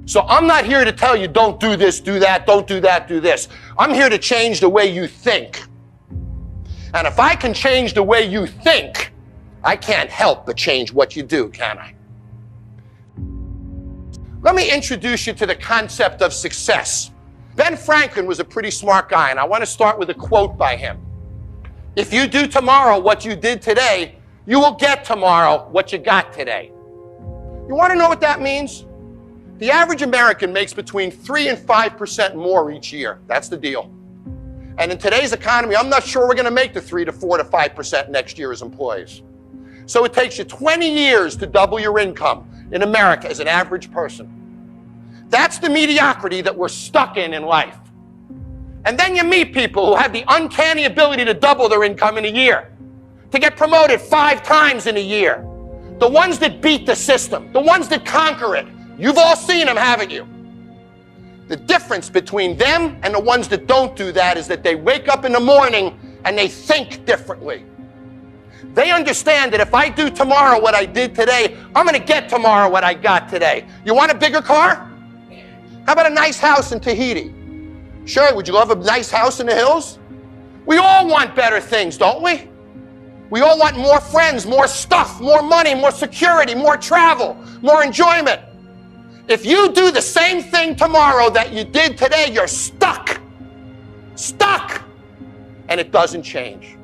So I'm not here to tell you, don't do this, do that, don't do that, do this. I'm here to change the way you think. And if I can change the way you think, I can't help but change what you do, can I? Let me introduce you to the concept of success. Ben Franklin was a pretty smart guy, and I want to start with a quote by him. If you do tomorrow what you did today, you will get tomorrow what you got today. You want to know what that means? The average American makes between 3 and 5% more each year. That's the deal. And in today's economy, I'm not sure we're going to make the 3 to 4 to 5% next year as employees. So it takes you 20 years to double your income in America as an average person. That's the mediocrity that we're stuck in life. And then you meet people who have the uncanny ability to double their income in a year, to get promoted 5 times in a year. The ones that beat the system, the ones that conquer it. You've all seen them, haven't you? The difference between them and the ones that don't do that is that they wake up in the morning and they think differently. They understand that if I do tomorrow what I did today, I'm going to get tomorrow what I got today. You want a bigger car? How about a nice house in Tahiti? Sure, would you love a nice house in the hills? We all want better things, don't we? We all want more friends, more stuff, more money, more security, more travel, more enjoyment. If you do the same thing tomorrow that you did today, you're stuck. Stuck. And it doesn't change.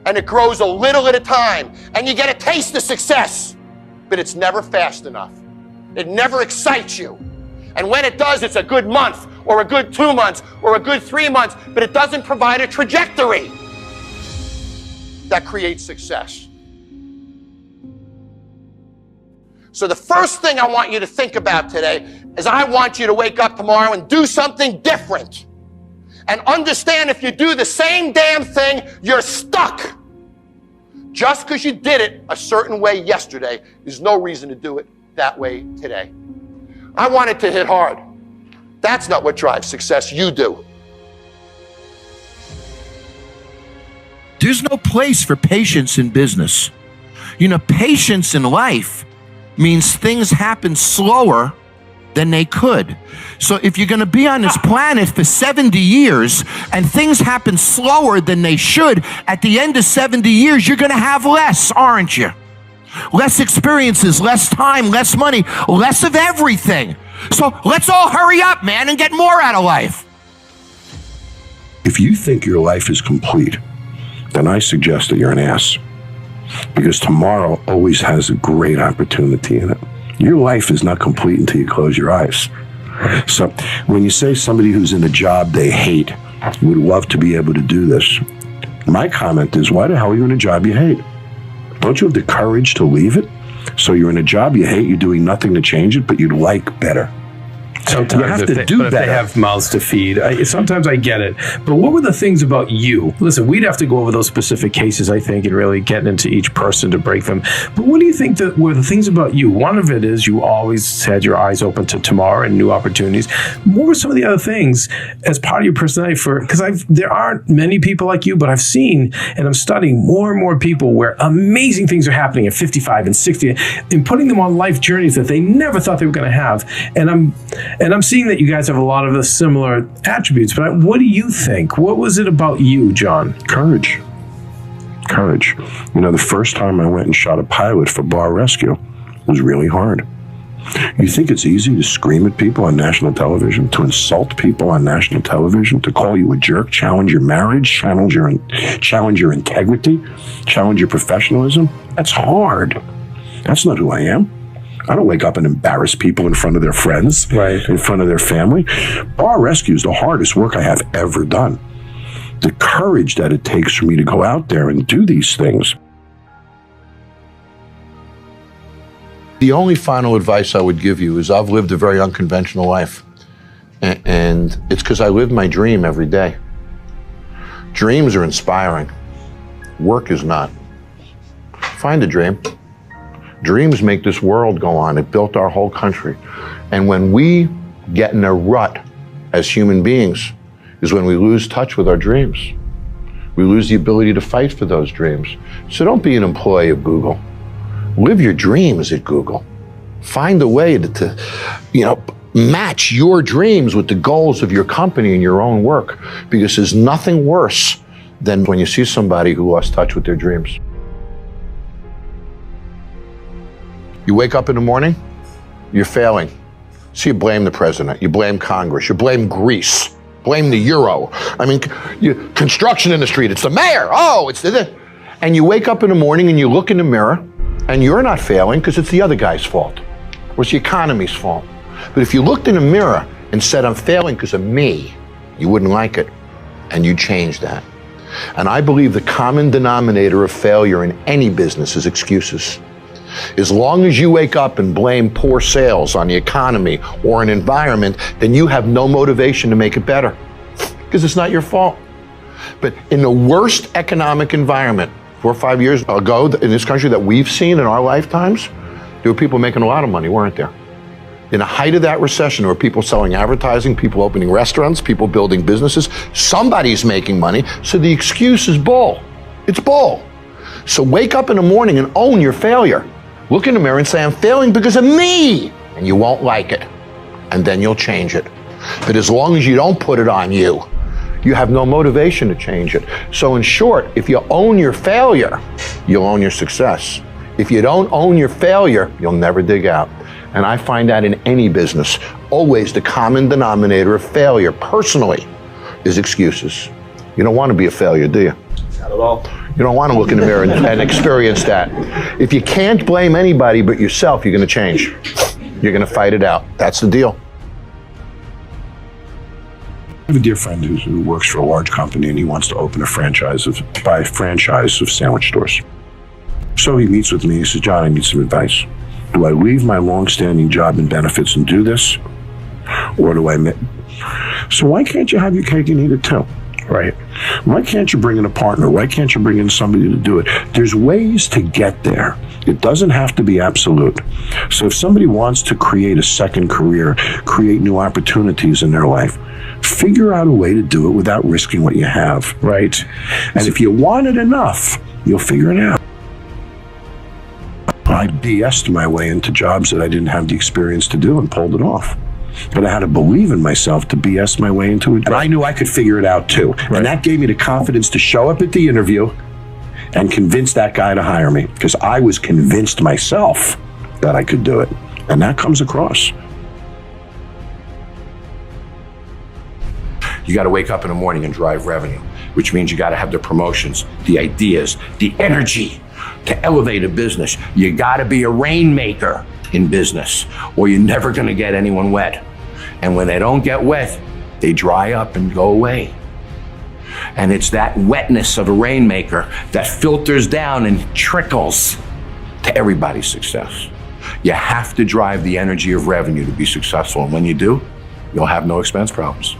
And it grows a little at a time. And you get a taste of success. But it's never fast enough. It never excites you. And when it does, it's a good month, or a good 2 months, or a good 3 months. But it doesn't provide a trajectory that creates success. So the first thing I want you to think about today is I want you to wake up tomorrow and do something different. And understand if you do the same damn thing, you're stuck. Just because you did it a certain way yesterday, there's no reason to do it that way today. I want it to hit hard. That's not what drives success. You do. There's no place for patience in business. You know, patience in life means things happen slower than they could. So if you're going to be on this planet for 70 years and things happen slower than they should, at the end of 70 years, you're going to have less, aren't you? Less experiences, less time, less money, less of everything. So let's all hurry up, man, and get more out of life. If you think your life is complete, then I suggest that you're an ass. Because tomorrow always has a great opportunity in it. Your life is not complete until you close your eyes. So when you say somebody who's in a job they hate would love to be able to do this, my comment is, why the hell are you in a job you hate? Don't you have the courage to leave it? So you're in a job you hate, you're doing nothing to change it, but you'd like better. Sometimes you have if to they, do but if better. they have mouths to feed. Sometimes I get it. But what were the things about you? Listen, we'd have to go over those specific cases, I think, and really get into each person to break them. But what do you think that were the things about you? One of it is you always had your eyes open to tomorrow and new opportunities. What were some of the other things as part of your personality? Because there aren't many people like you, but I've seen and I'm studying more and more people where amazing things are happening at 55 and 60 and putting them on life journeys that they never thought they were going to have. And I'm seeing that you guys have a lot of the similar attributes, but what do you think? What was it about you, John? Courage. Courage. You know, the first time I went and shot a pilot for bar rescue was really hard. You think it's easy to scream at people on national television, to insult people on national television, to call you a jerk, challenge your marriage, challenge your integrity, challenge your professionalism? That's hard. That's not who I am. I don't wake up and embarrass people in front of their friends, right, in front of their family. Bar rescue is the hardest work I have ever done. The courage that it takes for me to go out there and do these things. The only final advice I would give you is I've lived a very unconventional life. And it's because I live my dream every day. Dreams are inspiring. Work is not. Find a dream. Dreams make this world go on. It built our whole country. And when we get in a rut as human beings is when we lose touch with our dreams. We lose the ability to fight for those dreams. So don't be an employee of Google. Live your dreams at Google. Find a way to match your dreams with the goals of your company and your own work, because there's nothing worse than when you see somebody who lost touch with their dreams. You wake up in the morning, you're failing. So you blame the president, you blame Congress, you blame Greece, blame the euro. I mean, construction industry, it's the mayor, it's the... And you wake up in the morning and you look in the mirror and you're not failing because it's the other guy's fault, or it's the economy's fault. But if you looked in the mirror and said, I'm failing because of me, you wouldn't like it, and you change that. And I believe the common denominator of failure in any business is excuses. As long as you wake up and blame poor sales on the economy or an environment, then you have no motivation to make it better, because it's not your fault. But in the worst economic environment, 4 or 5 years ago in this country that we've seen in our lifetimes, there were people making a lot of money, weren't there? In the height of that recession, there were people selling advertising, people opening restaurants, people building businesses. Somebody's making money, so the excuse is bull. It's bull. So wake up in the morning and own your failure. Look in the mirror and say, I'm failing because of me, and you won't like it, and then you'll change it. But as long as you don't put it on you, you have no motivation to change it. So in short, if you own your failure, you'll own your success. If you don't own your failure, you'll never dig out. And I find that in any business, always the common denominator of failure, personally, is excuses. You don't want to be a failure, do you? Not at all. You don't want to look in the mirror and experience that. If you can't blame anybody but yourself, you're going to change. You're going to fight it out. That's the deal. I have a dear friend who works for a large company, and he wants to open a franchise of sandwich stores. So he meets with me. He says, John, I need some advice. Do I leave my long-standing job and benefits and do this? Or do I... So why can't you have your cake and eat it too? Right? Why can't you bring in a partner? Why can't you bring in somebody to do it? There's ways to get there. It doesn't have to be absolute. So if somebody wants to create a second career, create new opportunities in their life, figure out a way to do it without risking what you have. Right? And if you want it enough, you'll figure it out. I BS'd my way into jobs that I didn't have the experience to do and pulled it off. But I had to believe in myself to BS my way into it. And I knew I could figure it out too. Right. And that gave me the confidence to show up at the interview and convince that guy to hire me, because I was convinced myself that I could do it. And that comes across. You got to wake up in the morning and drive revenue, which means you got to have the promotions, the ideas, the energy to elevate a business. You got to be a rainmaker in business, or you're never going to get anyone wet. And when they don't get wet, they dry up and go away. And it's that wetness of a rainmaker that filters down and trickles to everybody's success. You have to drive the energy of revenue to be successful. And when you do, you'll have no expense problems.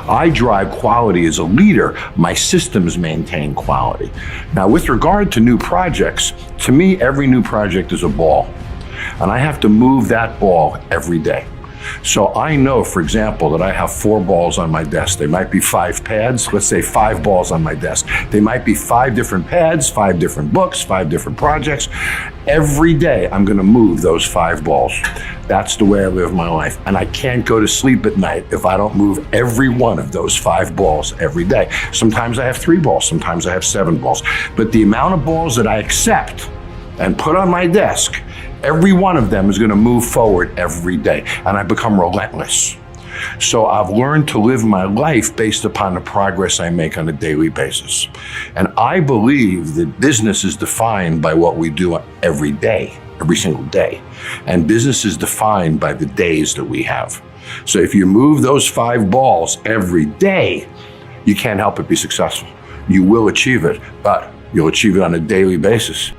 I drive quality as a leader. My systems maintain quality. Now, with regard to new projects, to me, every new project is a ball. And I have to move that ball every day. So I know, for example, that I have 4 balls on my desk. They might be 5 pads. Let's say 5 balls on my desk. They might be 5 different pads, 5 different books, 5 different projects. Every day, I'm going to move those 5 balls. That's the way I live my life. And I can't go to sleep at night if I don't move every one of those 5 balls every day. Sometimes I have 3 balls. Sometimes I have 7 balls. But the amount of balls that I accept and put on my desk, every one of them is going to move forward every day, and I become relentless. So I've learned to live my life based upon the progress I make on a daily basis. And I believe that business is defined by what we do every day, every single day. And business is defined by the days that we have. So if you move those 5 balls every day, you can't help but be successful. You will achieve it, but you'll achieve it on a daily basis.